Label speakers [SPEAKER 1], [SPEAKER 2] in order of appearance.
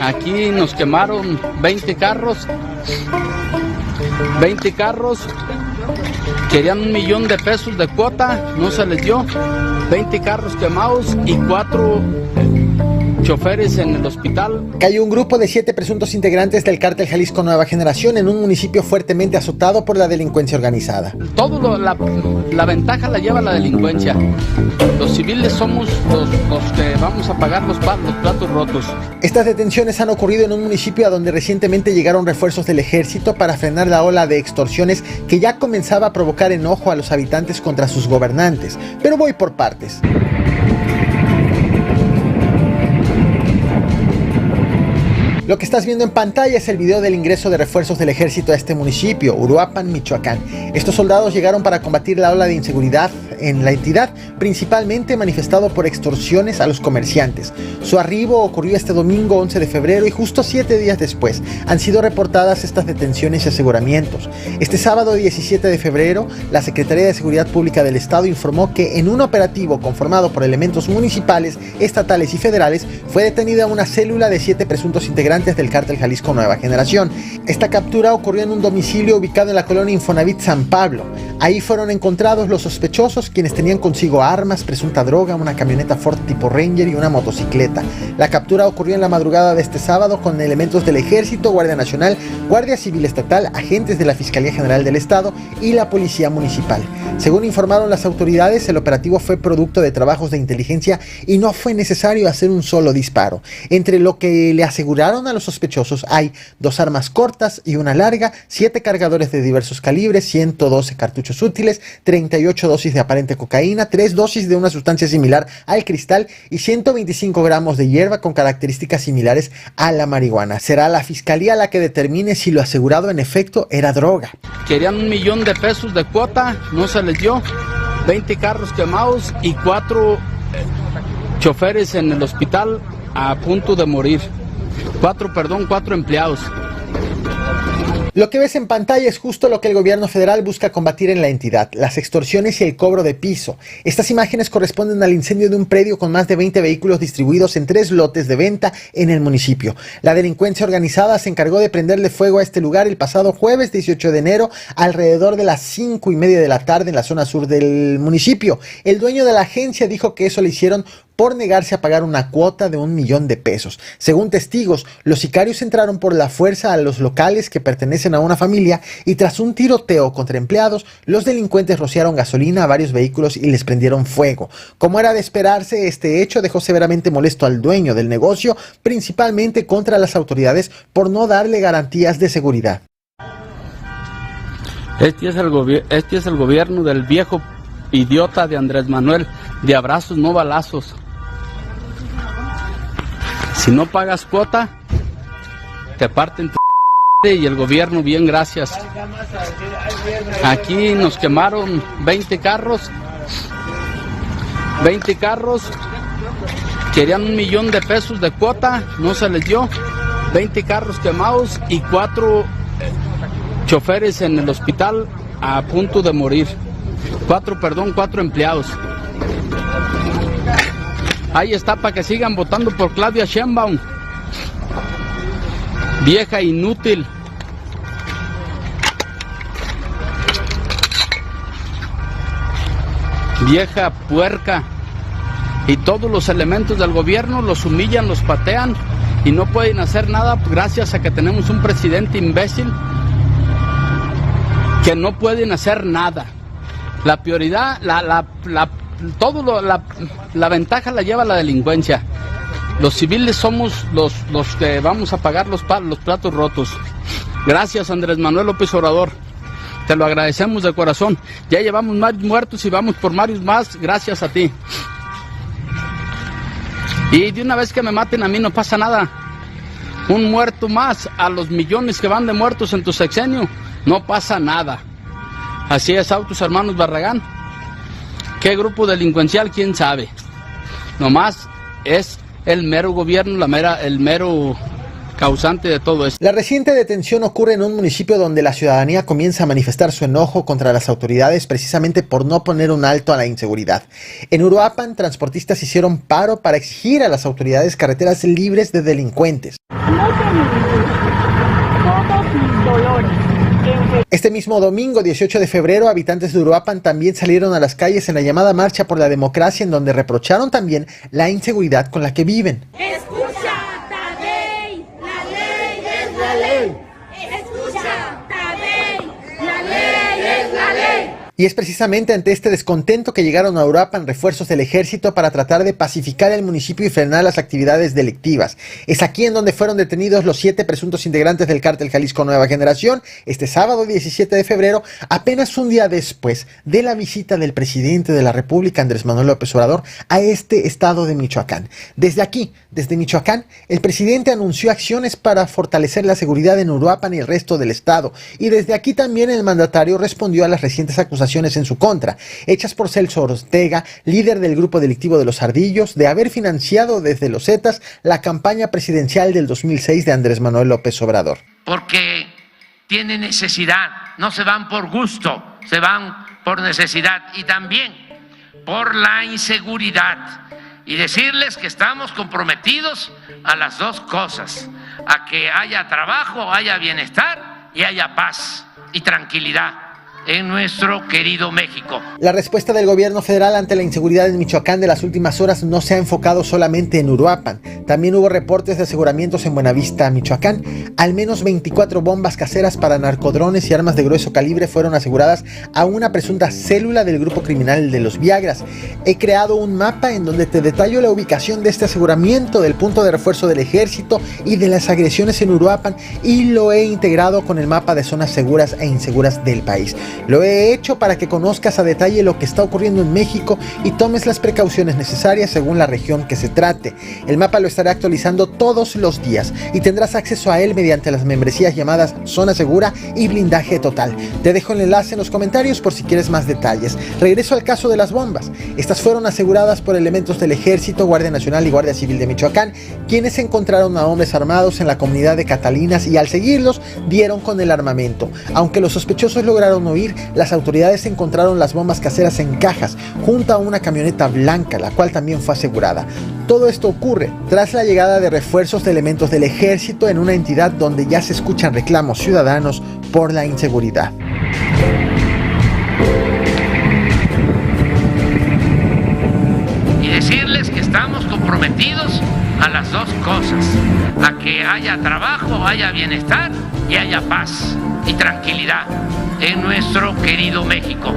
[SPEAKER 1] Aquí nos quemaron 20 carros, querían $1 millón de pesos de cuota, no se les dio, 20 carros quemados y 4 choferes en el hospital.
[SPEAKER 2] Cayó un grupo de 7 presuntos integrantes del cártel Jalisco Nueva Generación en un municipio fuertemente azotado por la delincuencia organizada.
[SPEAKER 1] La ventaja la lleva la delincuencia. Los civiles somos los que vamos a pagar los platos rotos.
[SPEAKER 2] Estas detenciones han ocurrido en un municipio a donde recientemente llegaron refuerzos del ejército para frenar la ola de extorsiones que ya comenzaba a provocar enojo a los habitantes contra sus gobernantes. Pero voy por partes. Lo que estás viendo en pantalla es el video del ingreso de refuerzos del ejército a este municipio, Uruapan, Michoacán. Estos soldados llegaron para combatir la ola de inseguridad en la entidad, principalmente manifestado por extorsiones a los comerciantes. Su arribo ocurrió este domingo 11 de febrero y justo 7 días después han sido reportadas estas detenciones y aseguramientos. Este sábado 17 de febrero, la Secretaría de Seguridad Pública del Estado informó que en un operativo conformado por elementos municipales, estatales y federales, fue detenida una célula de 7 presuntos integrantes del cártel Jalisco Nueva Generación. Esta captura ocurrió en un domicilio ubicado en la colonia Infonavit San Pablo. Ahí fueron encontrados los sospechosos, quienes tenían consigo armas, presunta droga, una camioneta Ford tipo Ranger y una motocicleta. La captura ocurrió en la madrugada de este sábado con elementos del Ejército, Guardia Nacional, Guardia Civil Estatal, agentes de la Fiscalía General del Estado y la Policía Municipal. Según informaron las autoridades, el operativo fue producto de trabajos de inteligencia y no fue necesario hacer un solo disparo. Entre lo que le aseguraron a los sospechosos hay 2 armas cortas y una larga, 7 cargadores de diversos calibres, 112 cartuchos útiles, 38 dosis de aparente cocaína, 3 dosis de una sustancia similar al cristal y 125 gramos de hierba con características similares a la marihuana. Será la fiscalía la que determine si lo asegurado en efecto era droga.
[SPEAKER 1] Querían $1 millón de pesos de cuota, no se les dio, 20 carros quemados y 4 choferes en el hospital a punto de morir. 4 empleados.
[SPEAKER 2] Lo que ves en pantalla es justo lo que el gobierno federal busca combatir en la entidad, las extorsiones y el cobro de piso. Estas imágenes corresponden al incendio de un predio con más de 20 vehículos distribuidos en 3 lotes de venta en el municipio. La delincuencia organizada se encargó de prenderle fuego a este lugar el pasado jueves 18 de enero alrededor de las 5:30 de la tarde en la zona sur del municipio. El dueño de la agencia dijo que eso lo hicieron por negarse a pagar una cuota de $1 millón de pesos. Según testigos, los sicarios entraron por la fuerza a los locales que pertenecen a una familia y tras un tiroteo contra empleados, los delincuentes rociaron gasolina a varios vehículos y les prendieron fuego. Como era de esperarse, este hecho dejó severamente molesto al dueño del negocio, principalmente contra las autoridades por no darle garantías de seguridad.
[SPEAKER 1] Este es el gobierno del viejo idiota de Andrés Manuel, de abrazos no balazos. Si no pagas cuota, te parten y el gobierno bien, gracias. Aquí nos quemaron 20 carros, querían $1 millón de pesos de cuota, no se les dio, 20 carros quemados y 4 choferes en el hospital a punto de morir. 4 empleados. Ahí está, para que sigan votando por Claudia Sheinbaum. Vieja inútil. Vieja puerca. Y todos los elementos del gobierno los humillan, los patean y no pueden hacer nada gracias a que tenemos un presidente imbécil que no pueden hacer nada. La prioridad, la ventaja la lleva la delincuencia. Los civiles somos los que vamos a pagar los platos rotos. Gracias, Andrés Manuel López Obrador. Te lo agradecemos de corazón. Ya llevamos más muertos y vamos por varios más gracias a ti. Y de una vez que me maten a mí no pasa nada. Un muerto más a los millones que van de muertos en tu sexenio, no pasa nada. Así es, Autos Hermanos Barragán. ¿Qué grupo delincuencial? ¿Quién sabe? Nomás es el mero gobierno, el mero causante de todo esto.
[SPEAKER 2] La reciente detención ocurre en un municipio donde la ciudadanía comienza a manifestar su enojo contra las autoridades precisamente por no poner un alto a la inseguridad. En Uruapan, transportistas hicieron paro para exigir a las autoridades carreteras libres de delincuentes. Este mismo domingo, 18 de febrero, habitantes de Uruapan también salieron a las calles en la llamada Marcha por la Democracia, en donde reprocharon también la inseguridad con la que viven.
[SPEAKER 3] Escucha, Tadei, la ley es la ley. Escucha, Tadei, la ley es la ley.
[SPEAKER 2] Y es precisamente ante este descontento que llegaron a Uruapan refuerzos del ejército para tratar de pacificar el municipio y frenar las actividades delictivas. Es aquí en donde fueron detenidos los 7 presuntos integrantes del cártel Jalisco Nueva Generación, este sábado 17 de febrero, apenas un día después de la visita del presidente de la República, Andrés Manuel López Obrador, a este estado de Michoacán. Desde aquí, desde Michoacán, el presidente anunció acciones para fortalecer la seguridad en Uruapan y el resto del estado. Y desde aquí también el mandatario respondió a las recientes acusaciones en su contra, hechas por Celso Ortega, líder del grupo delictivo de los Ardillos, de haber financiado desde los Zetas la campaña presidencial del 2006 de Andrés Manuel López Obrador.
[SPEAKER 4] Porque tienen necesidad, no se van por gusto, se van por necesidad y también por la inseguridad. Y decirles que estamos comprometidos a las dos cosas, a que haya trabajo, haya bienestar y haya paz y tranquilidad en nuestro querido México.
[SPEAKER 2] La respuesta del gobierno federal ante la inseguridad en Michoacán de las últimas horas no se ha enfocado solamente en Uruapan. También hubo reportes de aseguramientos en Buenavista, Michoacán. Al menos 24 bombas caseras para narcodrones y armas de grueso calibre fueron aseguradas a una presunta célula del grupo criminal de los Viagras. He creado un mapa en donde te detallo la ubicación de este aseguramiento, del punto de refuerzo del ejército y de las agresiones en Uruapan, y lo he integrado con el mapa de zonas seguras e inseguras del país. Lo he hecho para que conozcas a detalle lo que está ocurriendo en México y tomes las precauciones necesarias según la región que se trate. El mapa lo estaré actualizando todos los días y tendrás acceso a él mediante las membresías llamadas Zona Segura y Blindaje Total. Te dejo el enlace en los comentarios por si quieres más detalles. Regreso al caso de las bombas. Estas fueron aseguradas por elementos del Ejército, Guardia Nacional y Guardia Civil de Michoacán, quienes encontraron a hombres armados en la comunidad de Catalinas y al seguirlos dieron con el armamento. Aunque los sospechosos lograron huir, las autoridades encontraron las bombas caseras en cajas junto a una camioneta blanca, la cual también fue asegurada. Todo esto ocurre tras la llegada de refuerzos de elementos del ejército en una entidad donde ya se escuchan reclamos ciudadanos por la inseguridad.
[SPEAKER 4] Y decirles que estamos comprometidos a las dos cosas, a que haya trabajo, haya bienestar y haya paz y tranquilidad en nuestro querido México.